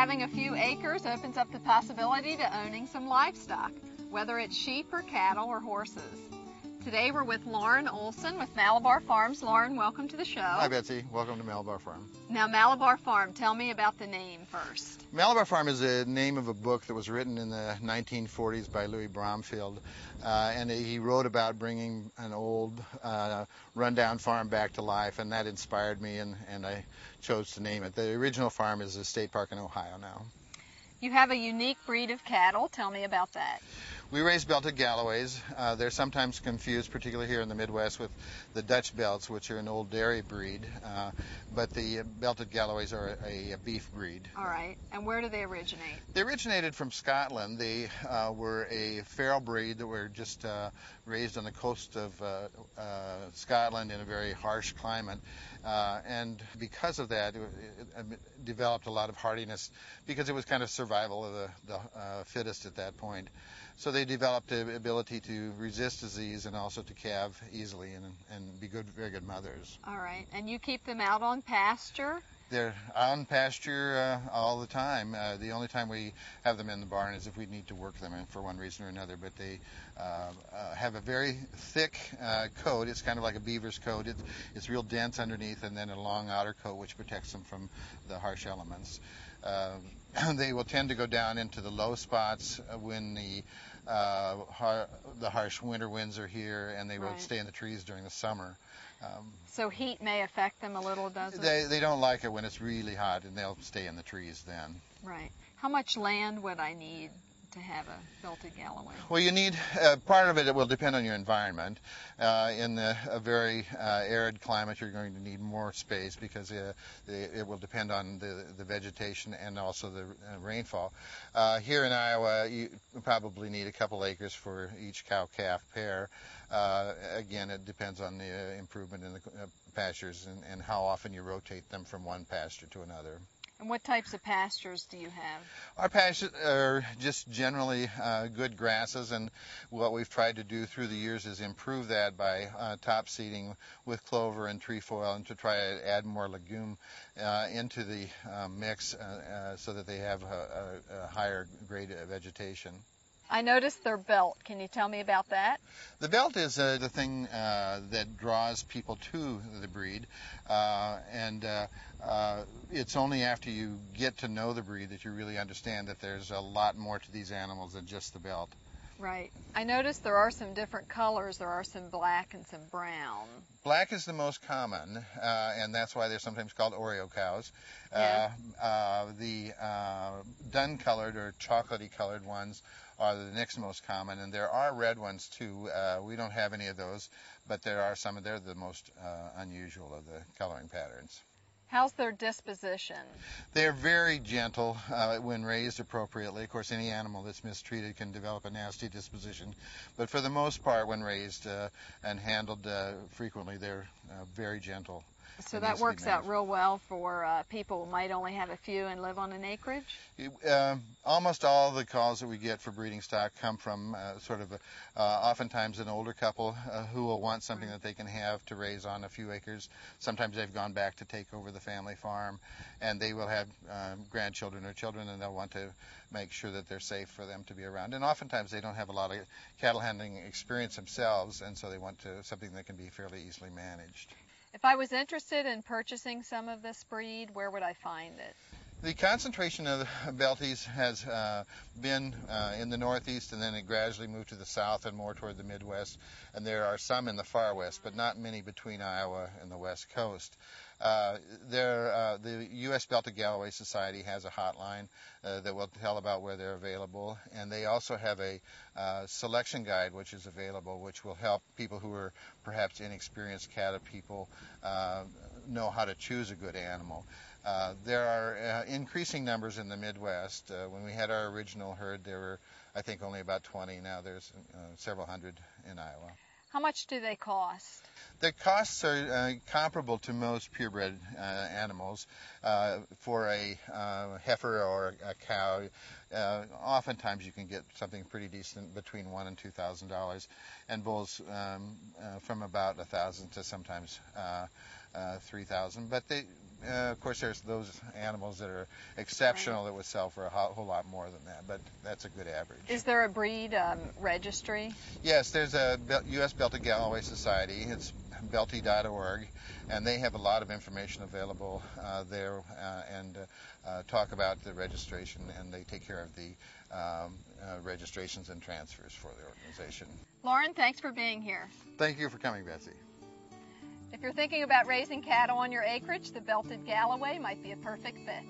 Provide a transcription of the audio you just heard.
having a few acres opens up the possibility to owning some livestock, whether it's sheep or cattle or horses. Today we're with Lauren Olson with Malabar Farms. Lauren, welcome to the show. Hi Betsy, welcome to Malabar Farm. Now Malabar Farm, tell me about the name first. Malabar Farm is the name of a book that was written in the 1940s by Louis Bromfield, and he wrote about bringing an old rundown farm back to life, and that inspired me, and I chose to name it. The original farm is a state park in Ohio now. You have a unique breed of cattle. Tell me about that. We raise belted Galloways. They're sometimes confused, particularly here in the Midwest, with the Dutch Belts, which are an old dairy breed. But the belted Galloways are a beef breed. All right. And where do they originate? They originated from Scotland. They were a feral breed that were just raised on the coast of Scotland in a very harsh climate. And because of that, it developed a lot of hardiness because it was kind of survival of the fittest at that point. So they developed the ability to resist disease and also to calve easily and be very good mothers. All right. And you keep them out on pasture? They're on pasture all the time. The only time we have them in the barn is if we need to work them for one reason or another. But they have a very thick coat. It's kind of like a beaver's coat. It's real dense underneath, and then a long outer coat which protects them from the harsh elements. They will tend to go down into the low spots when the harsh winter winds are here, and they will stay in the trees during the summer. So heat may affect them a little, does it? They don't like it when it's really hot, and they'll stay in the trees then. Right. How much land would I need to have a belted Galloway? Well, you need, part of it will depend on your environment. In a very arid climate, you're going to need more space because it will depend on the vegetation and also the rainfall. Here in Iowa, you probably need a couple acres for each cow-calf pair. Again, it depends on the improvement in the pastures and how often you rotate them from one pasture to another. And what types of pastures do you have? Our pastures are just generally good grasses, and what we've tried to do through the years is improve that by top seeding with clover and trefoil, and to try to add more legume into the mix so that they have a higher grade of vegetation. I noticed their belt. Can you tell me about that? The belt is the thing that draws people to the breed, and it's only after you get to know the breed that you really understand that there's a lot more to these animals than just the belt. Right. I noticed there are some different colors. There are some black and some brown. Black is the most common, and that's why they're sometimes called Oreo cows. Yeah. The dun-colored or chocolatey-colored ones are the next most common, and there are red ones too. We don't have any of those, but there are some. They're the most unusual of the coloring patterns. How's their disposition? They're very gentle when raised appropriately. Of course, any animal that's mistreated can develop a nasty disposition, but for the most part, when raised and handled frequently, they're very gentle. So that works out real well for people who might only have a few and live on an acreage? Almost all the calls that we get for breeding stock come from oftentimes an older couple who will want something that they can have to raise on a few acres. Sometimes they've gone back to take over the family farm, and they will have grandchildren or children, and they'll want to make sure that they're safe for them to be around. And oftentimes they don't have a lot of cattle handling experience themselves, and so they want something that can be fairly easily managed. If I was interested in purchasing some of this breed, where would I find it? The concentration of Belties has been in the Northeast, and then it gradually moved to the South and more toward the Midwest. And there are some in the far West, but not many between Iowa and the West Coast. The U.S. Belted Galloway Society has a hotline that will tell about where they're available, and they also have a selection guide which is available, which will help people who are perhaps inexperienced cattle people know how to choose a good animal. There are increasing numbers in the Midwest. When we had our original herd, there were, I think, only about 20. Now there's several hundred in Iowa. How much do they cost? The costs are comparable to most purebred animals. For a heifer or a cow, oftentimes you can get something pretty decent between $1,000 and $2,000, and bulls from about $1,000 to sometimes $3,000. But of course, there's those animals that are exceptional that would sell for a whole lot more than that, but that's a good average. Is there a breed registry? Yes, there's a U.S. Belted Galloway Society. It's belty.org, and they have a lot of information available there and talk about the registration, and they take care of the registrations and transfers for the organization. Lauren, thanks for being here. Thank you for coming, Betsy. If you're thinking about raising cattle on your acreage, the Belted Galloway might be a perfect fit.